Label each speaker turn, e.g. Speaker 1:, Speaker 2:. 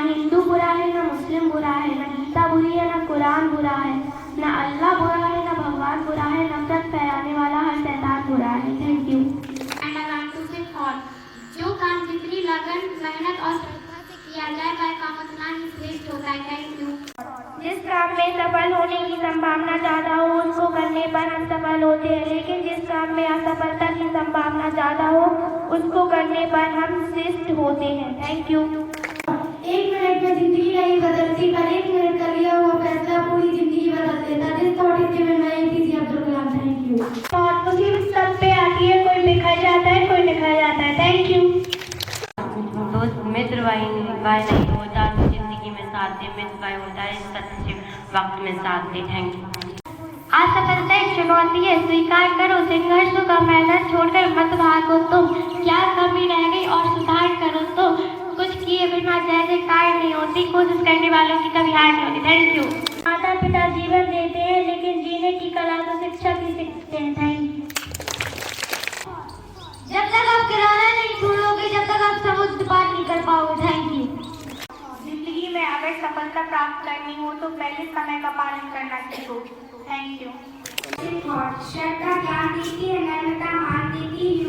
Speaker 1: हिंदू बुरा है, ना मुस्लिम बुरा है, ना गीता बुरी है, ना कुरान बुरा है, ना अल्लाह बुरा है, ना भगवान बुरा है, नफरत फैलाने वाला हर शैतान बुरा है। Thank you.
Speaker 2: And I want to say और जो काम जितनी लगन मेहनत और श्रद्धा से किया जाए वह काम उतना ही श्रेष्ठ होता है। Thank you.
Speaker 1: जिस काम में सफल होने की संभावना ज्यादा हो उसको करने पर हम सफल होते हैं, लेकिन जिस काम में असफलता की संभावना ज्यादा हो उसको करने पर हम श्रेष्ठ होते हैं। Thank you.
Speaker 3: 1 मिनट में जिंदगी नहीं बदलती, पर 1 मिनट का लिया हुआ फैसला पूरी जिंदगी बदल देता। जिस thought is given by APJ Abdul Kalam. Thank you.
Speaker 1: और मुसीबत सब पे आती है, कोई बिखर जाता है, कोई निखर जाता है। Thank you.
Speaker 4: दोस्त मित्र भाई नहीं होता तो जिंदगी में साथ दे, मित्र भाई होता है सच्चे वक्त में साथ दे। Thank you.
Speaker 1: असफलता एक चुनौती है, स्वीकार करो संघर्षों का मैदान छोड़कर मत भागो तुम, क्या कमी रह गई और सुधार करो तुम, कुछ किए बिना जय जयकार नहीं होती, कोशिश करने वालों की कभी हार नहीं होती। Thank you. माता पिता जीवन देते हैं लेकिन जीने की कला तो शिक्षक ही सीखते हैं। Thank you.
Speaker 3: जब तक आप किराना नहीं छोड़ोगे, जब तक आप समुद्र पार नहीं कर पाओगे। Thank you.
Speaker 1: जिंदगी में अगर सफलता प्राप्त करनी हो तो पहले समय का पालन करना सीखो। Thank you.
Speaker 3: श्रद्धा ज्ञान देती है, नम्रता मान देती है,